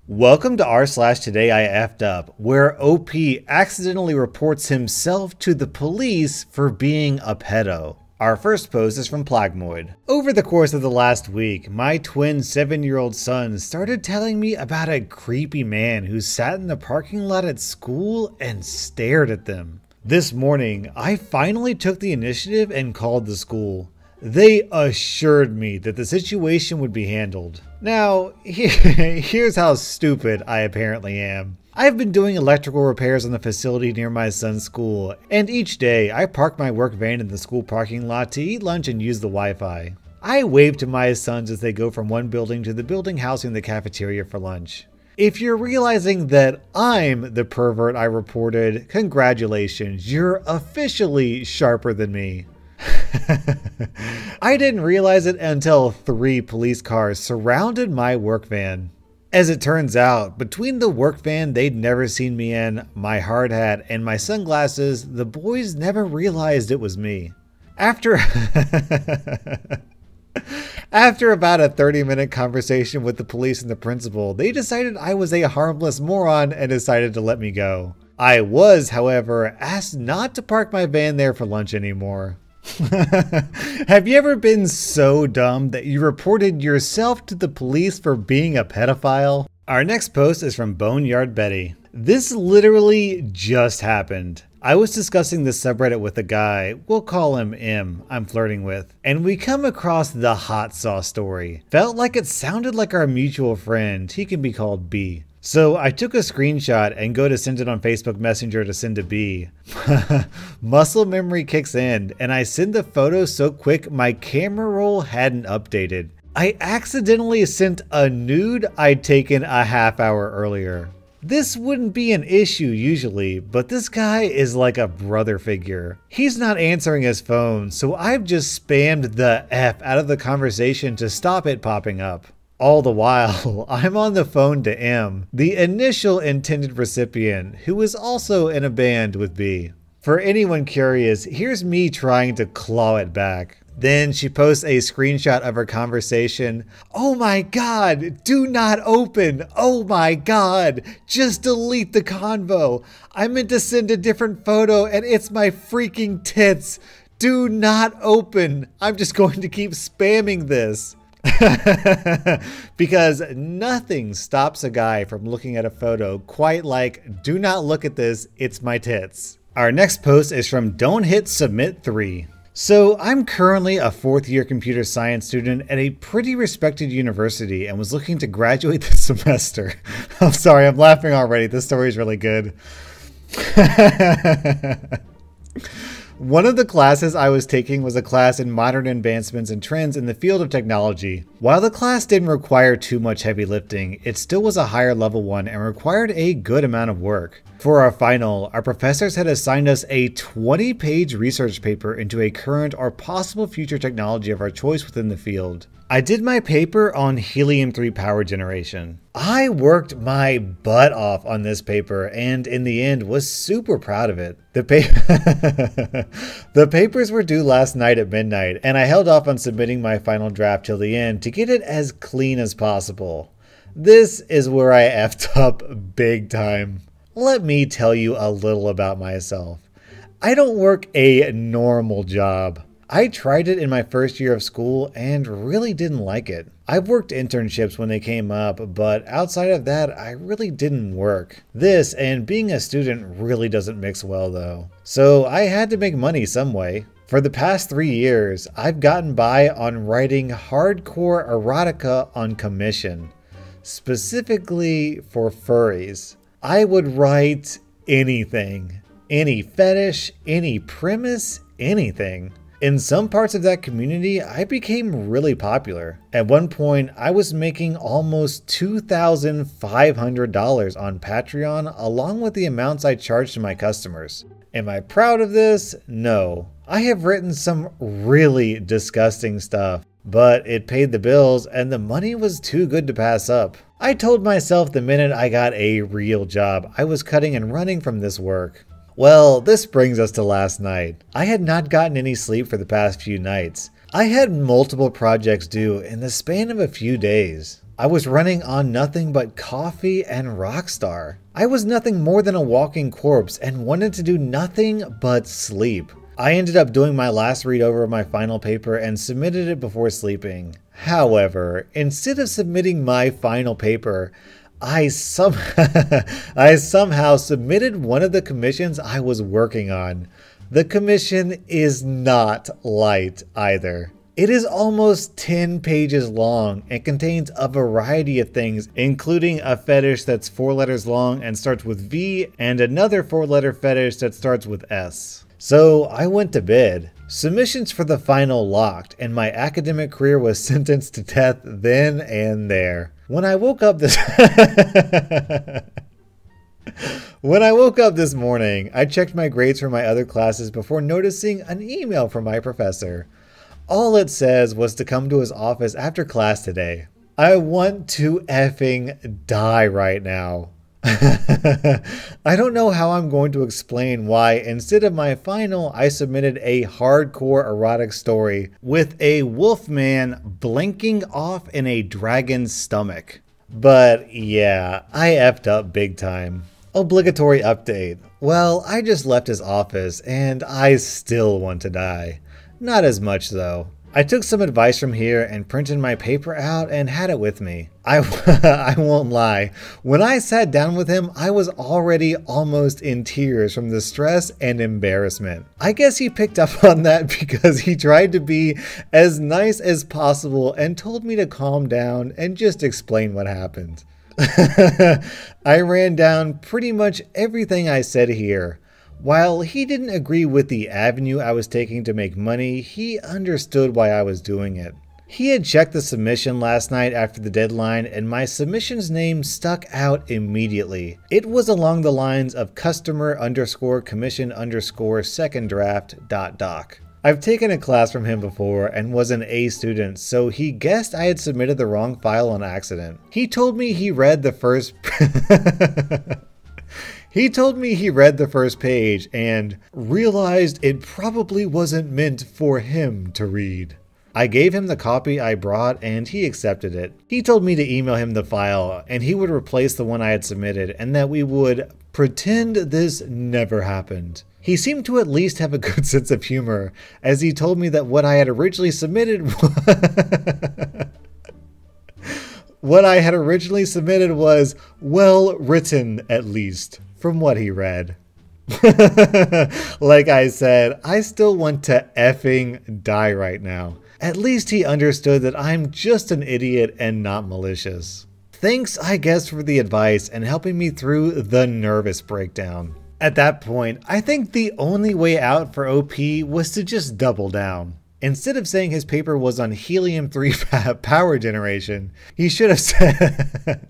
Welcome to rSlash Today I Effed Up, where OP accidentally reports himself to the police for being a pedo. Our first post is from Plagmoid. Over the course of the last week, my twin 7-year-old son started telling me about a creepy man who sat in the parking lot at school and stared at them. This morning, I finally took the initiative and called the school. They assured me that the situation would be handled. Now, here's how stupid I apparently am. I've been doing electrical repairs on the facility near my son's school, and each day I park my work van in the school parking lot to eat lunch and use the Wi-Fi. I wave to my sons as they go from one building to the building housing the cafeteria for lunch. If you're realizing that I'm the pervert I reported, congratulations, you're officially sharper than me. I didn't realize it until 3 police cars surrounded my work van. As it turns out, between the work van they'd never seen me in, my hard hat, and my sunglasses, the boys never realized it was me. After about a 30-minute conversation with the police and the principal, they decided I was a harmless moron and decided to let me go. I was, however, asked not to park my van there for lunch anymore. Have you ever been so dumb that you reported yourself to the police for being a pedophile? Our next post is from boneyardbettie. This literally just happened. I was discussing this subreddit with a guy, we'll call him M, I'm flirting with, and we come across the hot sauce story. Felt like it sounded like our mutual friend, he can be called B. So I took a screenshot and go to send it on Facebook Messenger to send to B. Muscle memory kicks in and I send the photo so quick my camera roll hadn't updated. I accidentally sent a nude I'd taken a half hour earlier. This wouldn't be an issue usually, but this guy is like a brother figure. He's not answering his phone, so I've just spammed the F out of the conversation to stop it popping up. All the while, I'm on the phone to M, the initial intended recipient, who is also in a band with B. For anyone curious, here's me trying to claw it back. Then she posts a screenshot of her conversation. Oh my god, do not open. Oh my god, just delete the convo. I meant to send a different photo and it's my freaking tits. Do not open. I'm just going to keep spamming this. Because nothing stops a guy from looking at a photo quite like, do not look at this, it's my tits. Our next post is from Don't Hit Submit 3. So I'm currently a 4th year computer science student at a pretty respected university and was looking to graduate this semester. I'm sorry, I'm laughing already. This story is really good. One of the classes I was taking was a class in modern advancements and trends in the field of technology. While the class didn't require too much heavy lifting, it still was a higher level one and required a good amount of work. For our final, our professors had assigned us a 20-page research paper into a current or possible future technology of our choice within the field. I did my paper on helium-3 power generation. I worked my butt off on this paper and in the end was super proud of it. The papers were due last night at midnight and I held off on submitting my final draft till the end to get it as clean as possible. This is where I effed up big time. Let me tell you a little about myself. I don't work a normal job. I tried it in my first year of school and really didn't like it. I've worked internships when they came up, but outside of that, I really didn't work. This and being a student really doesn't mix well though. So I had to make money some way. For the past 3 years, I've gotten by on writing hardcore erotica on commission, specifically for furries. I would write anything, any fetish, any premise, anything. In some parts of that community, I became really popular. At one point, I was making almost $2,500 on Patreon, along with the amounts I charged to my customers. Am I proud of this? No. I have written some really disgusting stuff, but it paid the bills and the money was too good to pass up. I told myself the minute I got a real job, I was cutting and running from this work. Well, this brings us to last night. I had not gotten any sleep for the past few nights. I had multiple projects due in the span of a few days. I was running on nothing but coffee and Rockstar. I was nothing more than a walking corpse and wanted to do nothing but sleep. I ended up doing my last read over of my final paper and submitted it before sleeping. However, instead of submitting my final paper, I somehow submitted one of the commissions I was working on. The commission is not light either. It is almost 10 pages long and contains a variety of things, including a fetish that's 4 letters long and starts with V, and another 4-letter fetish that starts with S. So I went to bed. Submissions for the final locked, and my academic career was sentenced to death then and there. When I woke up this morning, I checked my grades for my other classes before noticing an email from my professor. All it says was to come to his office after class today. I want to effing die right now. I don't know how I'm going to explain why instead of my final, I submitted a hardcore erotic story with a wolfman blinking off in a dragon's stomach. But yeah, I effed up big time. Obligatory update. Well, I just left his office and I still want to die. Not as much though. I took some advice from here and printed my paper out and had it with me. I won't lie. When I sat down with him, I was already almost in tears from the stress and embarrassment. I guess he picked up on that because he tried to be as nice as possible and told me to calm down and just explain what happened. I ran down pretty much everything I said here. While he didn't agree with the avenue I was taking to make money, he understood why I was doing it. He had checked the submission last night after the deadline and my submission's name stuck out immediately. It was along the lines of customer_commission_second draft ... I've taken a class from him before and was an A student, so he guessed I had submitted the wrong file on accident. He told me he read the first page and realized it probably wasn't meant for him to read. I gave him the copy I brought and he accepted it. He told me to email him the file and he would replace the one I had submitted and that we would pretend this never happened. He seemed to at least have a good sense of humor, as he told me that what I had originally submitted was well written, at least, from what he read. Like I said, I still want to effing die right now. At least he understood that I'm just an idiot and not malicious. Thanks, I guess, for the advice and helping me through the nervous breakdown. At that point, I think the only way out for OP was to just double down. Instead of saying his paper was on helium-3 power generation, he should have said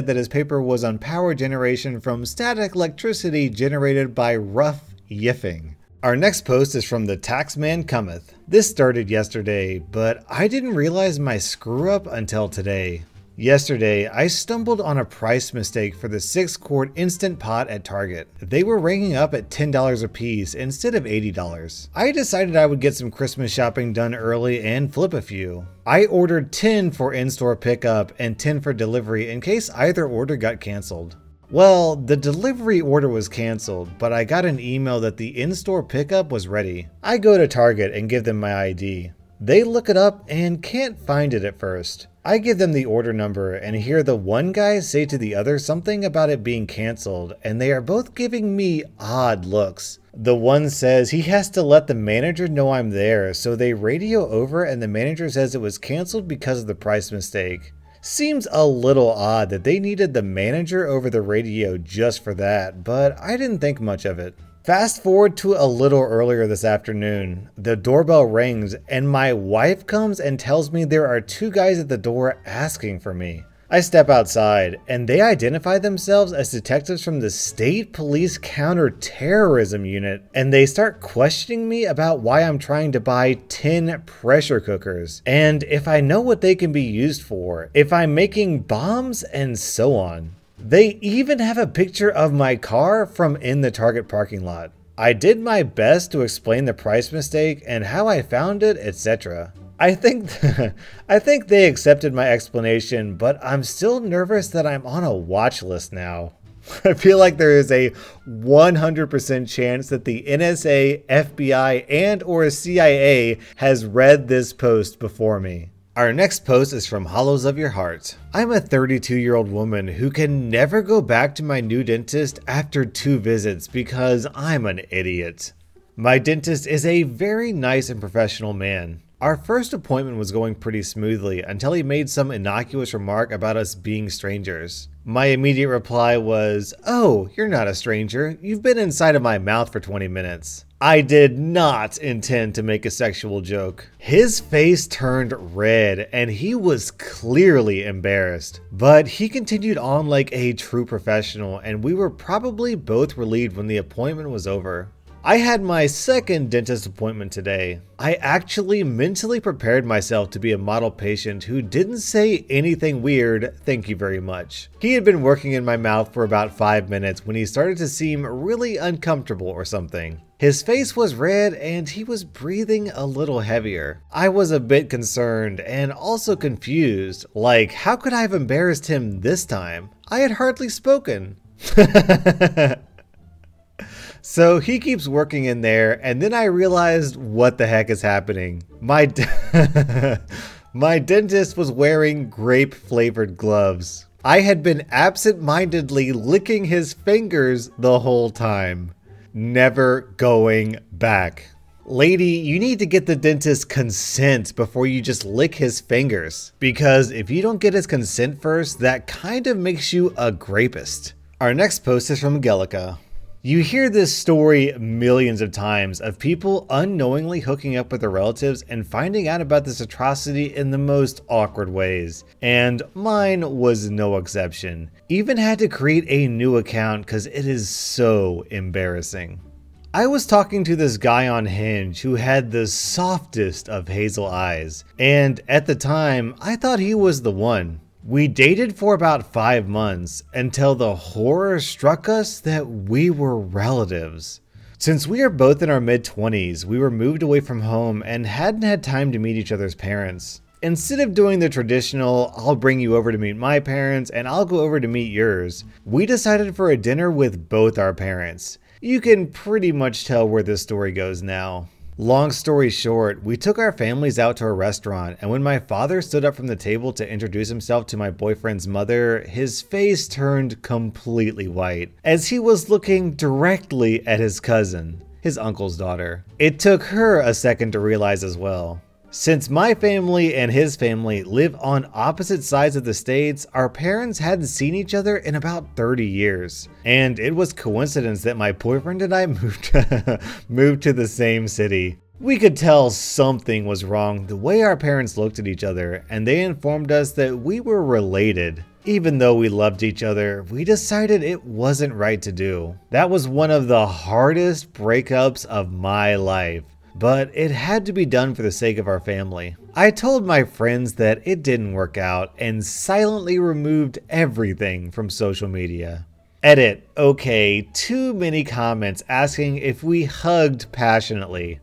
that his paper was on power generation from static electricity generated by rough yiffing. Our next post is from the Taxman Cometh. This started yesterday, but I didn't realize my screw up until today. Yesterday, I stumbled on a price mistake for the 6-quart Instant Pot at Target. They were ringing up at $10 a piece instead of $80. I decided I would get some Christmas shopping done early and flip a few. I ordered 10 for in-store pickup and 10 for delivery in case either order got canceled. Well, the delivery order was canceled, but I got an email that the in-store pickup was ready. I go to Target and give them my ID. They look it up and can't find it at first. I give them the order number and hear the one guy say to the other something about it being canceled, and they are both giving me odd looks. The one says he has to let the manager know I'm there, so they radio over and the manager says it was canceled because of the price mistake. Seems a little odd that they needed the manager over the radio just for that, but I didn't think much of it. Fast forward to a little earlier this afternoon. The doorbell rings and my wife comes and tells me there are 2 guys at the door asking for me. I step outside and they identify themselves as detectives from the State Police Counterterrorism Unit, and they start questioning me about why I'm trying to buy 10 pressure cookers and if I know what they can be used for, if I'm making bombs, and so on. They even have a picture of my car from in the Target parking lot. I did my best to explain the price mistake and how I found it, etc. I think I think they accepted my explanation, but I'm still nervous that I'm on a watch list now. I feel like there is a 100% chance that the NSA, FBI, and or CIA has read this post before me. Our next post is from HollowsOfYourHeart. I'm a 32-year-old woman who can never go back to my new dentist after 2 visits because I'm an idiot. My dentist is a very nice and professional man. Our first appointment was going pretty smoothly until he made some innocuous remark about us being strangers. My immediate reply was, "Oh, you're not a stranger. You've been inside of my mouth for 20 minutes." I did not intend to make a sexual joke. His face turned red and he was clearly embarrassed, but he continued on like a true professional, and we were probably both relieved when the appointment was over. I had my second dentist appointment today. I actually mentally prepared myself to be a model patient who didn't say anything weird, thank you very much. He had been working in my mouth for about 5 minutes when he started to seem really uncomfortable or something. His face was red and he was breathing a little heavier. I was a bit concerned and also confused, like how could I have embarrassed him this time? I had hardly spoken. So he keeps working in there, and then I realized what the heck is happening. My dentist was wearing grape-flavored gloves. I had been absent-mindedly licking his fingers the whole time. Never going back. Lady, you need to get the dentist's consent before you just lick his fingers. Because if you don't get his consent first, that kind of makes you a grapist. Our next post is from Gelicca. You hear this story millions of times of people unknowingly hooking up with their relatives and finding out about this atrocity in the most awkward ways. And mine was no exception. Even had to create a new account because it is so embarrassing. I was talking to this guy on Hinge who had the softest of hazel eyes, and at the time I thought he was the one. We dated for about 5 months until the horror struck us that we were relatives. Since we are both in our mid-20s, we were moved away from home and hadn't had time to meet each other's parents. Instead of doing the traditional, I'll bring you over to meet my parents and I'll go over to meet yours, we decided for a dinner with both our parents. You can pretty much tell where this story goes now. Long story short, we took our families out to a restaurant, and when my father stood up from the table to introduce himself to my boyfriend's mother, his face turned completely white as he was looking directly at his cousin, his uncle's daughter. It took her a second to realize as well. Since my family and his family live on opposite sides of the states, our parents hadn't seen each other in about 30 years. And it was coincidence that my boyfriend and I moved to the same city. We could tell something was wrong the way our parents looked at each other, and they informed us that we were related. Even though we loved each other, we decided it wasn't right to do. That was one of the hardest breakups of my life. But it had to be done for the sake of our family. I told my friends that it didn't work out and silently removed everything from social media. Edit, okay, too many comments asking if we hugged passionately.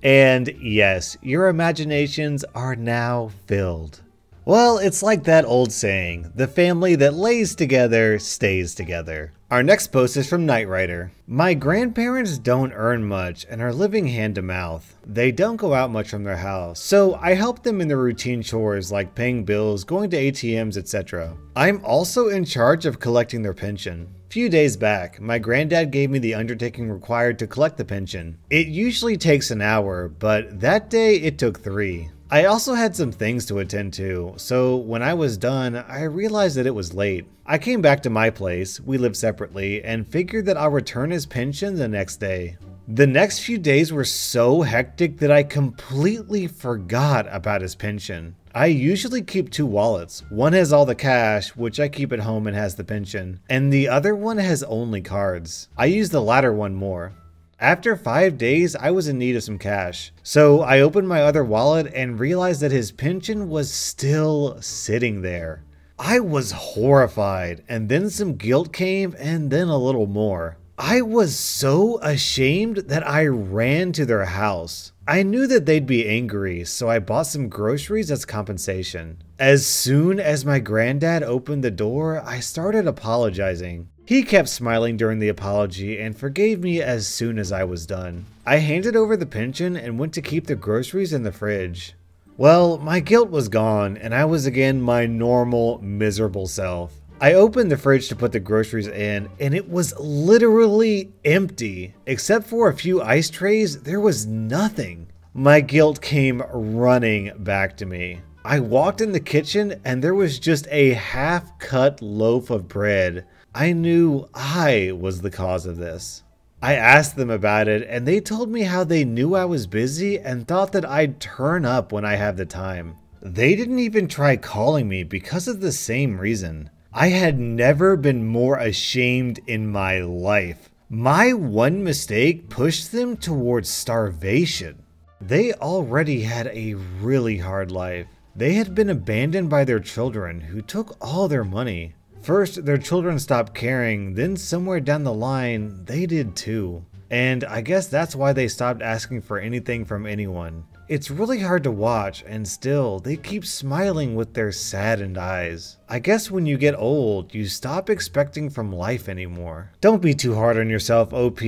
And yes, your imaginations are now filled. Well, it's like that old saying, the family that lays together stays together. Our next post is from Knight Rider. My grandparents don't earn much and are living hand to mouth. They don't go out much from their house, so I help them in the routine chores like paying bills, going to ATMs, etc. I'm also in charge of collecting their pension. A few days back, my granddad gave me the undertaking required to collect the pension. It usually takes an hour, but that day it took 3. I also had some things to attend to, so when I was done, I realized that it was late. I came back to my place, we live separately, and figured that I'll return his pension the next day. The next few days were so hectic that I completely forgot about his pension. I usually keep 2 wallets. One has all the cash, which I keep at home and has the pension, and the other one has only cards. I use the latter one more. After 5 days, I was in need of some cash. So I opened my other wallet and realized that his pension was still sitting there. I was horrified, and then some guilt came, and then a little more. I was so ashamed that I ran to their house. I knew that they'd be angry, so I bought some groceries as compensation. As soon as my granddad opened the door, I started apologizing. He kept smiling during the apology and forgave me as soon as I was done. I handed over the pension and went to keep the groceries in the fridge. Well, my guilt was gone and I was again my normal, miserable self. I opened the fridge to put the groceries in and it was literally empty. Except for a few ice trays, there was nothing. My guilt came running back to me. I walked in the kitchen and there was just a half-cut loaf of bread. I knew I was the cause of this. I asked them about it and they told me how they knew I was busy and thought that I'd turn up when I have the time. They didn't even try calling me because of the same reason. I had never been more ashamed in my life. My one mistake pushed them towards starvation. They already had a really hard life. They had been abandoned by their children who took all their money. First, their children stopped caring, then somewhere down the line, they did too. And I guess that's why they stopped asking for anything from anyone. It's really hard to watch, and still, they keep smiling with their saddened eyes. I guess when you get old, you stop expecting from life anymore. Don't be too hard on yourself, OP.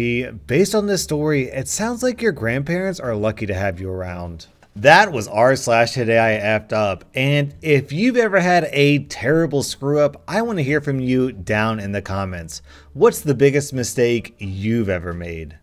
Based on this story, it sounds like your grandparents are lucky to have you around. That was rSlash Today I Effed Up, and if you've ever had a terrible screw up, I want to hear from you down in the comments. What's the biggest mistake you've ever made?